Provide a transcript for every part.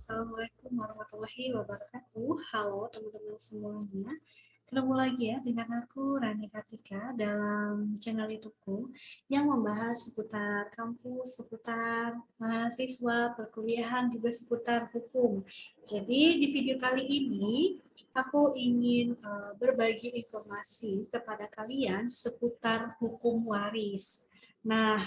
Assalamualaikum warahmatullahi wabarakatuh. Halo teman-teman semuanya. Ketemu lagi ya dengan aku Rani Kartika dalam channel YouTubeku yang membahas seputar kampus, seputar mahasiswa, perkuliahan, juga seputar hukum. Jadi di video kali ini aku ingin berbagi informasi kepada kalian seputar hukum waris. Nah,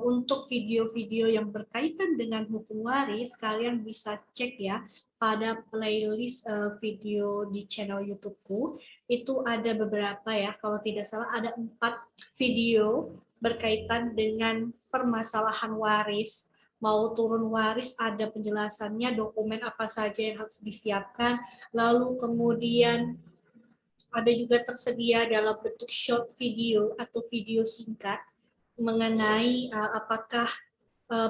untuk video-video yang berkaitan dengan hukum waris, kalian bisa cek ya pada playlist video di channel YouTubeku. Itu ada beberapa ya, kalau tidak salah ada 4 video berkaitan dengan permasalahan waris. Mau turun waris ada penjelasannya, dokumen apa saja yang harus disiapkan, lalu kemudian ada juga tersedia dalam bentuk short video atau video singkat mengenai apakah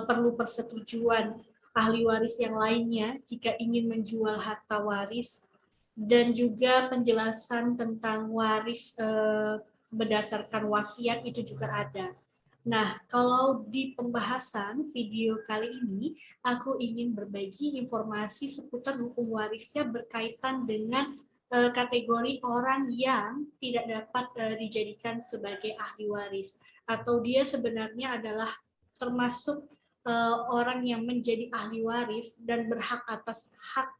perlu persetujuan ahli waris yang lainnya jika ingin menjual harta waris, dan juga penjelasan tentang waris berdasarkan wasiat itu juga ada. Nah, kalau di pembahasan video kali ini, aku ingin berbagi informasi seputar hukum warisnya berkaitan dengan kategori orang yang tidak dapat dijadikan sebagai ahli waris, atau dia sebenarnya adalah termasuk orang yang menjadi ahli waris dan berhak atas hak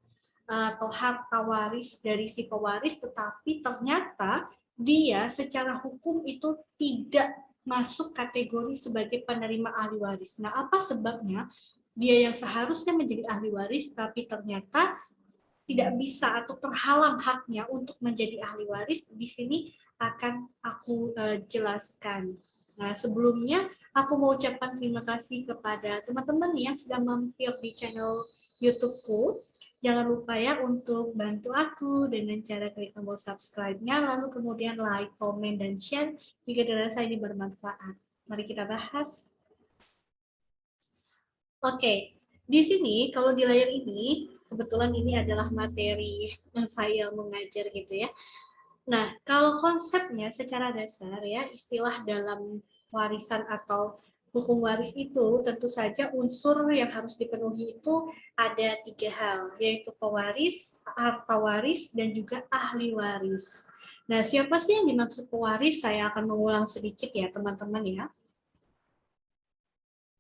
atau harta waris dari si pewaris, tetapi ternyata dia secara hukum itu tidak masuk kategori sebagai penerima ahli waris. Nah, apa sebabnya dia yang seharusnya menjadi ahli waris tapi ternyata tidak bisa atau terhalang haknya untuk menjadi ahli waris? Di sini akan aku jelaskan. Nah, sebelumnya aku mau ucapkan terima kasih kepada teman-teman yang sudah mampir di channel YouTube-ku. Jangan lupa ya untuk bantu aku dengan cara klik tombol subscribe-nya, lalu kemudian like, komen, dan share jika dirasa ini bermanfaat. Mari kita bahas. Oke, di sini kalau di layar ini, kebetulan ini adalah materi yang saya mengajar gitu ya. Nah, kalau konsepnya secara dasar ya, istilah dalam warisan atau hukum waris itu tentu saja unsur yang harus dipenuhi itu ada 3 hal, yaitu pewaris, harta waris, dan juga ahli waris. Nah, siapa sih yang dimaksud pewaris? Saya akan mengulang sedikit ya teman-teman ya.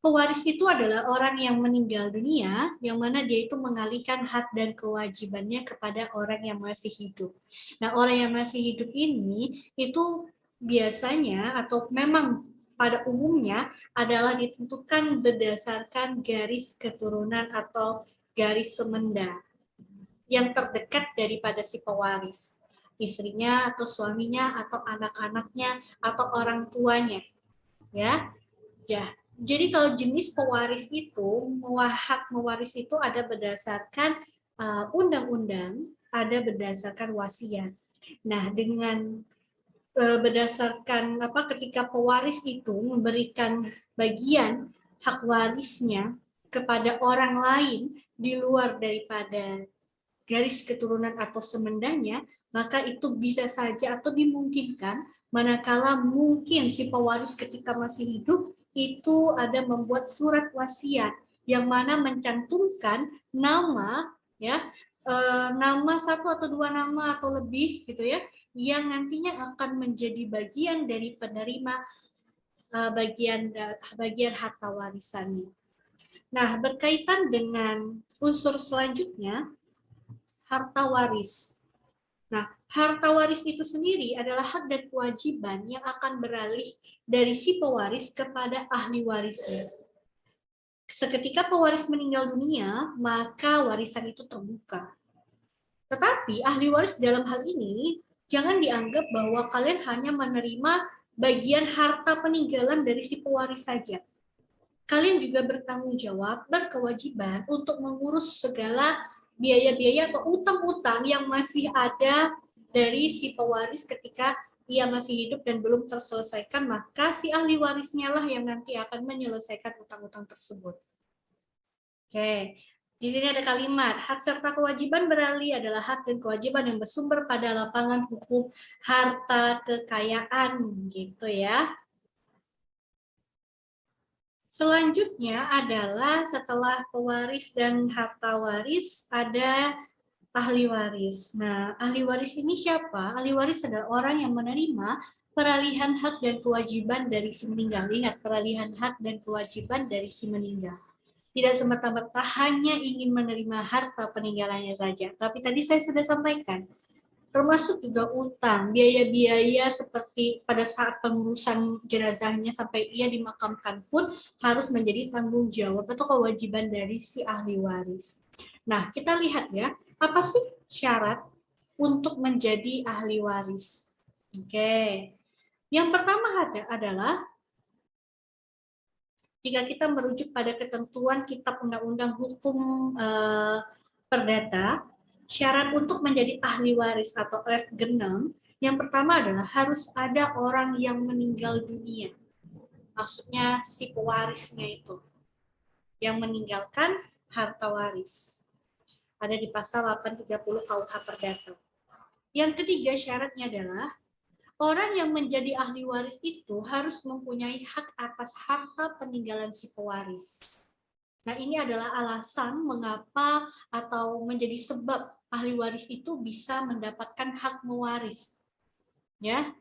Pewaris itu adalah orang yang meninggal dunia, yang mana dia itu mengalihkan hak dan kewajibannya kepada orang yang masih hidup. Nah, orang yang masih hidup ini itu biasanya atau memang pada umumnya adalah ditentukan berdasarkan garis keturunan atau garis semenda yang terdekat daripada si pewaris, istrinya atau suaminya atau anak-anaknya atau orang tuanya, ya. Ya, jadi kalau jenis pewaris itu, hak mewaris itu ada berdasarkan undang-undang, ada berdasarkan wasiat. Nah, dengan berdasarkan ketika pewaris itu memberikan bagian hak warisnya kepada orang lain di luar daripada garis keturunan atau semendanya, maka itu bisa saja atau dimungkinkan manakala mungkin si pewaris ketika masih hidup itu ada membuat surat wasiat yang mana mencantumkan nama ya, nama 1 atau 2 nama atau lebih gitu ya, yang nantinya akan menjadi bagian dari penerima bagian harta warisannya. Nah, berkaitan dengan unsur selanjutnya, harta waris. Nah, harta waris itu sendiri adalah hak dan kewajiban yang akan beralih dari si pewaris kepada ahli warisnya. Seketika pewaris meninggal dunia, maka warisan itu terbuka. Tetapi ahli waris dalam hal ini jangan dianggap bahwa kalian hanya menerima bagian harta peninggalan dari si pewaris saja. Kalian juga bertanggung jawab, berkewajiban untuk mengurus segala biaya-biaya atau utang-utang yang masih ada dari si pewaris ketika ia masih hidup dan belum terselesaikan, maka si ahli warisnya lah yang nanti akan menyelesaikan utang-utang tersebut. Oke, di sini ada kalimat, hak serta kewajiban beralih adalah hak dan kewajiban yang bersumber pada lapangan hukum harta kekayaan, gitu ya. Selanjutnya adalah setelah pewaris dan harta waris ada ahli waris. Nah, ahli waris ini siapa? Ahli waris adalah orang yang menerima peralihan hak dan kewajiban dari si meninggal. Lihat, peralihan hak dan kewajiban dari si meninggal. Tidak semata-mata hanya ingin menerima harta peninggalannya saja. Tapi tadi saya sudah sampaikan, termasuk juga utang, biaya-biaya seperti pada saat pengurusan jenazahnya sampai ia dimakamkan pun harus menjadi tanggung jawab atau kewajiban dari si ahli waris. Nah, kita lihat ya, apa sih syarat untuk menjadi ahli waris? Oke, yang pertama adalah jika kita merujuk pada ketentuan Kitab Undang-Undang Hukum Perdata, syarat untuk menjadi ahli waris atau F6, yang pertama adalah harus ada orang yang meninggal dunia. Maksudnya si pewarisnya itu, yang meninggalkan harta waris. Ada di pasal 830 KUH Perdata. Yang ketiga syaratnya adalah orang yang menjadi ahli waris itu harus mempunyai hak atas harta peninggalan si pewaris. Nah, ini adalah alasan mengapa atau menjadi sebab ahli waris itu bisa mendapatkan hak mewaris. Ya.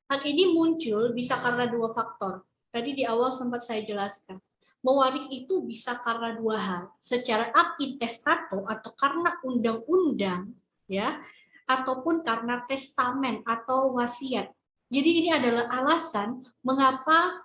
Hak ini muncul bisa karena dua faktor. Tadi di awal sempat saya jelaskan. Mewaris itu bisa karena dua hal, secara ab intestato atau karena undang-undang, ya, ataupun karena testamen atau wasiat. Jadi ini adalah alasan mengapa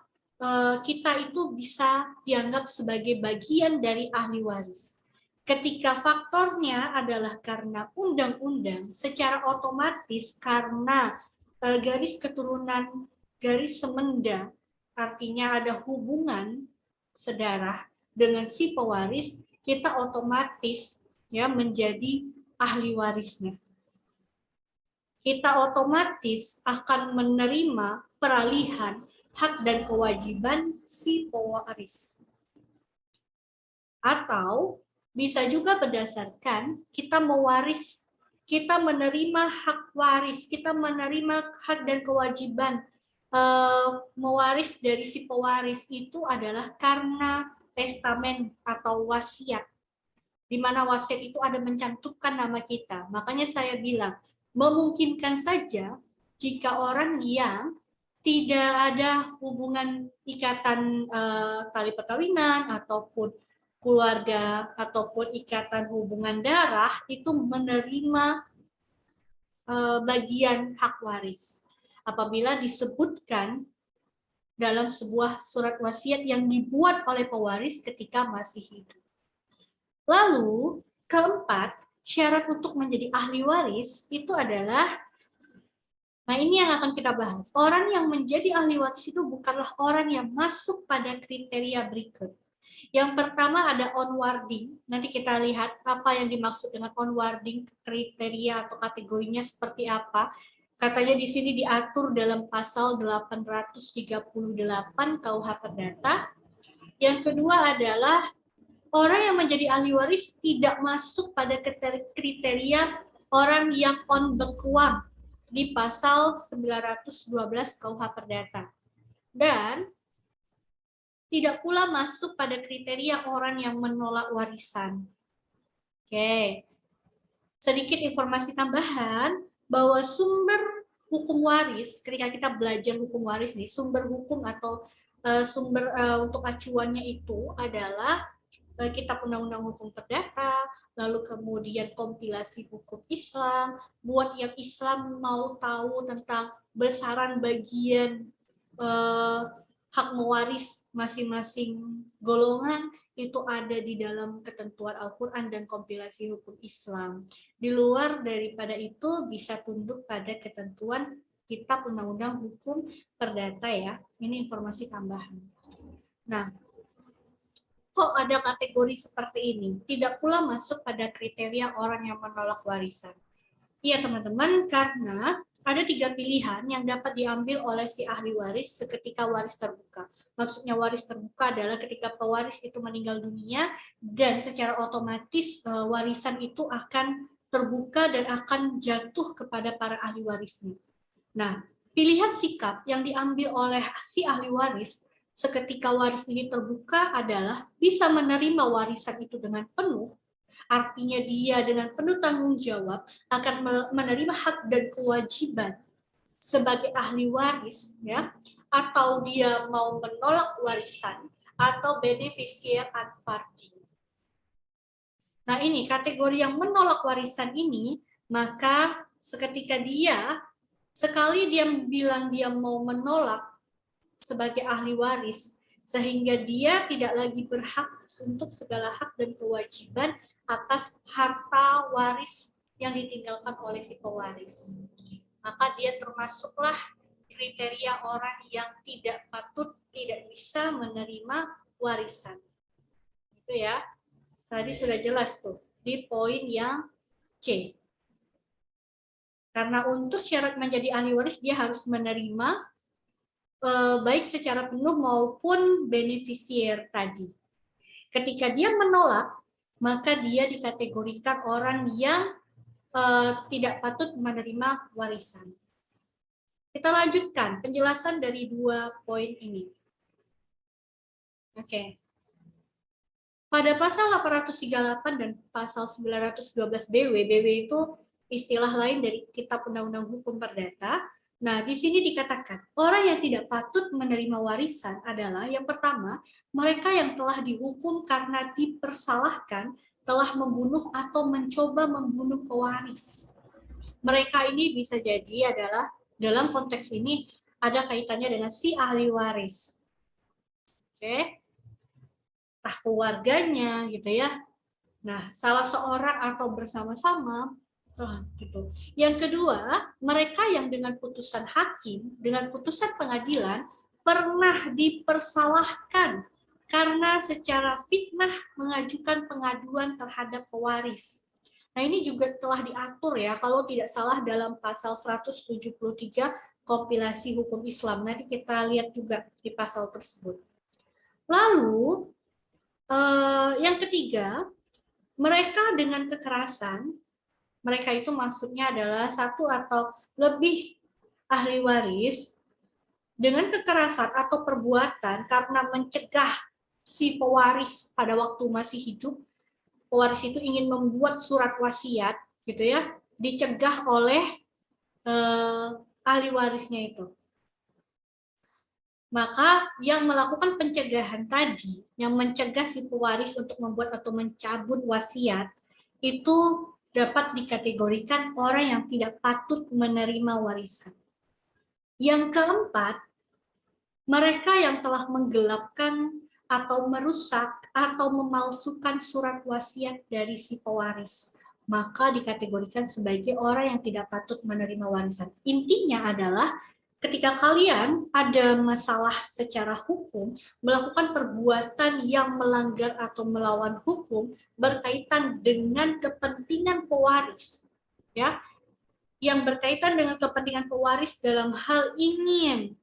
kita itu bisa dianggap sebagai bagian dari ahli waris. Ketika faktornya adalah karena undang-undang, secara otomatis karena garis keturunan, garis semenda, artinya ada hubungan sedarah dengan si pewaris, kita otomatis ya menjadi ahli warisnya. Kita otomatis akan menerima peralihan hak dan kewajiban si pewaris. Atau bisa juga berdasarkan kita mewaris, kita menerima hak waris, kita menerima hak dan kewajiban mewaris dari si pewaris itu adalah karena testamen atau wasiat, di mana wasiat itu ada mencantumkan nama kita. Makanya saya bilang, memungkinkan saja jika orang yang tidak ada hubungan ikatan tali perkawinan ataupun keluarga ataupun ikatan hubungan darah itu menerima bagian hak waris apabila disebutkan dalam sebuah surat wasiat yang dibuat oleh pewaris ketika masih hidup. Lalu, keempat, syarat untuk menjadi ahli waris itu adalah, nah ini yang akan kita bahas. Orang yang menjadi ahli waris itu bukanlah orang yang masuk pada kriteria berikut. Yang pertama ada onwarding. Nanti kita lihat apa yang dimaksud dengan onwarding, kriteria atau kategorinya seperti apa. Katanya di sini diatur dalam pasal 838 KUH Perdata. Yang kedua adalah orang yang menjadi ahli waris tidak masuk pada kriteria orang yang on bequam di pasal 912 KUH Perdata. Dan tidak pula masuk pada kriteria orang yang menolak warisan. Oke. Sedikit informasi tambahan bahwa sumber hukum waris, ketika kita belajar hukum waris nih, sumber hukum atau sumber untuk acuannya itu adalah Kitab Undang-Undang Hukum Perdata, lalu kemudian kompilasi hukum Islam, buat yang Islam mau tahu tentang besaran bagian hak mewaris masing-masing golongan itu ada di dalam ketentuan Al-Quran dan kompilasi hukum Islam. Di luar daripada itu bisa tunduk pada ketentuan Kitab Undang-Undang Hukum Perdata ya. Ini informasi tambahan. Nah, kok ada kategori seperti ini? Tidak pula masuk pada kriteria orang yang menolak warisan. Iya teman-teman, karena ada 3 pilihan yang dapat diambil oleh si ahli waris seketika waris terbuka. Maksudnya waris terbuka adalah ketika pewaris itu meninggal dunia dan secara otomatis warisan itu akan terbuka dan akan jatuh kepada para ahli warisnya. Nah, pilihan sikap yang diambil oleh si ahli waris seketika waris ini terbuka adalah bisa menerima warisan itu dengan penuh, artinya dia dengan penuh tanggung jawab akan menerima hak dan kewajiban sebagai ahli waris, ya, atau dia mau menolak warisan atau beneficiary ad farding. Nah, ini kategori yang menolak warisan ini, maka seketika dia sekali dia bilang dia mau menolak sebagai ahli waris, sehingga dia tidak lagi berhak untuk segala hak dan kewajiban atas harta waris yang ditinggalkan oleh si pewaris. Maka dia termasuklah kriteria orang yang tidak patut, tidak bisa menerima warisan. Itu ya. Tadi sudah jelas tuh di poin yang C. Karena untuk syarat menjadi ahli waris dia harus menerima baik secara penuh maupun beneficiary tadi. Ketika dia menolak, maka dia dikategorikan orang yang tidak patut menerima warisan. Kita lanjutkan penjelasan dari dua poin ini. Oke. Pada pasal 838 dan pasal 912 BW, BW itu istilah lain dari Kitab Undang-Undang Hukum Perdata. Nah, di sini dikatakan, orang yang tidak patut menerima warisan adalah yang pertama, mereka yang telah dihukum karena dipersalahkan, telah membunuh atau mencoba membunuh pewaris. Mereka ini bisa jadi adalah, dalam konteks ini, ada kaitannya dengan si ahli waris. Oke. Entah keluarganya gitu ya. Nah, salah seorang atau bersama-sama gitu. Yang kedua, mereka yang dengan putusan hakim, dengan putusan pengadilan pernah dipersalahkan karena secara fitnah mengajukan pengaduan terhadap pewaris. Nah, ini juga telah diatur ya, kalau tidak salah dalam pasal 173 kompilasi hukum Islam. Nanti kita lihat juga di pasal tersebut. Lalu, yang ketiga, mereka dengan kekerasan, mereka itu maksudnya adalah satu atau lebih ahli waris dengan kekerasan atau perbuatan karena mencegah si pewaris pada waktu masih hidup, pewaris itu ingin membuat surat wasiat, gitu ya, dicegah oleh ahli warisnya itu. Maka yang melakukan pencegahan tadi, yang mencegah si pewaris untuk membuat atau mencabut wasiat, itu dapat dikategorikan orang yang tidak patut menerima warisan. Yang keempat, mereka yang telah menggelapkan atau merusak atau memalsukan surat wasiat dari si pewaris, maka dikategorikan sebagai orang yang tidak patut menerima warisan. Intinya adalah ketika kalian ada masalah secara hukum, melakukan perbuatan yang melanggar atau melawan hukum berkaitan dengan kepentingan pewaris, ya, yang berkaitan dengan kepentingan pewaris dalam hal ingin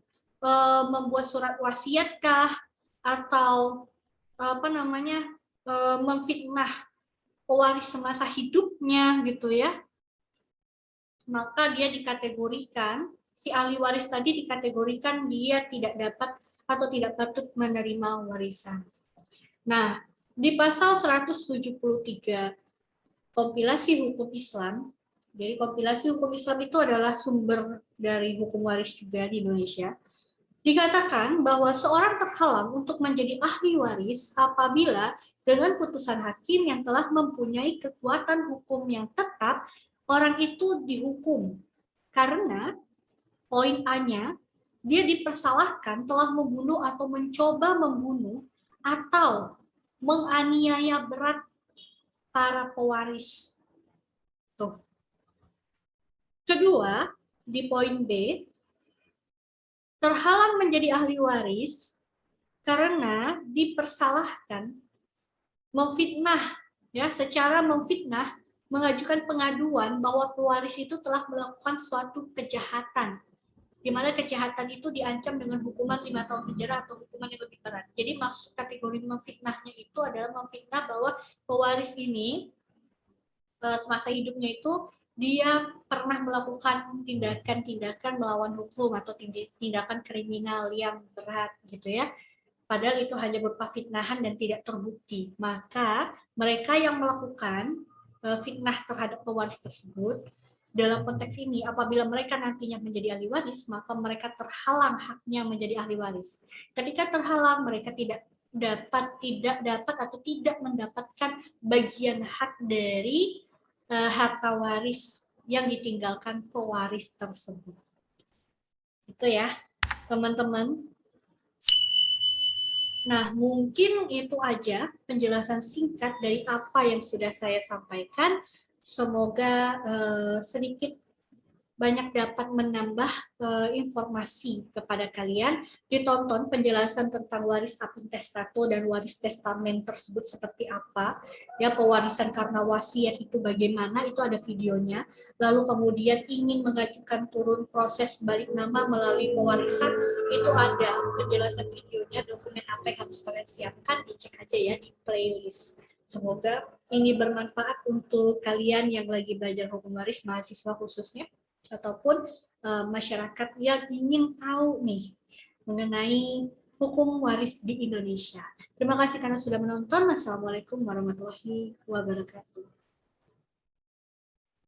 membuat surat wasiatkah atau memfitnah pewaris semasa hidupnya gitu ya, maka dia dikategorikan, si ahli waris tadi dikategorikan dia tidak dapat atau tidak patut menerima warisan. Nah, di pasal 173 kompilasi hukum Islam, jadi kompilasi hukum Islam itu adalah sumber dari hukum waris juga di Indonesia, dikatakan bahwa seorang terhalang untuk menjadi ahli waris apabila dengan putusan hakim yang telah mempunyai kekuatan hukum yang tetap, orang itu dihukum karena poin A-nya, dia dipersalahkan telah membunuh atau mencoba membunuh atau menganiaya berat para pewaris. Tuh. Kedua, di poin B, terhalang menjadi ahli waris karena dipersalahkan memfitnah, ya, secara memfitnah mengajukan pengaduan bahwa pewaris itu telah melakukan suatu kejahatan, di mana kejahatan itu diancam dengan hukuman 5 tahun penjara atau hukuman yang lebih berat. Jadi maksud kategori memfitnahnya itu adalah memfitnah bahwa pewaris ini semasa hidupnya itu dia pernah melakukan tindakan-tindakan melawan hukum atau tindakan kriminal yang berat gitu ya. padahal itu hanya berupa fitnahan dan tidak terbukti. Maka mereka yang melakukan fitnah terhadap pewaris tersebut, dalam konteks ini, apabila mereka nantinya menjadi ahli waris, maka mereka terhalang haknya menjadi ahli waris. Ketika terhalang, mereka tidak dapat atau tidak mendapatkan bagian hak dari harta waris yang ditinggalkan pewaris tersebut. Itu ya, teman-teman. Nah, mungkin itu aja penjelasan singkat dari apa yang sudah saya sampaikan. Semoga sedikit banyak dapat menambah informasi kepada kalian. Ditonton penjelasan tentang waris intestato dan waris testamen tersebut seperti apa. Ya, pewarisan karena wasiat itu bagaimana, itu ada videonya. Lalu kemudian ingin mengajukan turun proses balik nama melalui pewarisan, itu ada penjelasan videonya, dokumen apa yang harus kalian siapkan, dicek aja ya di playlist. Semoga ini bermanfaat untuk kalian yang lagi belajar hukum waris, mahasiswa khususnya, ataupun masyarakat yang ingin tahu nih mengenai hukum waris di Indonesia. Terima kasih karena sudah menonton. Wassalamualaikum warahmatullahi wabarakatuh.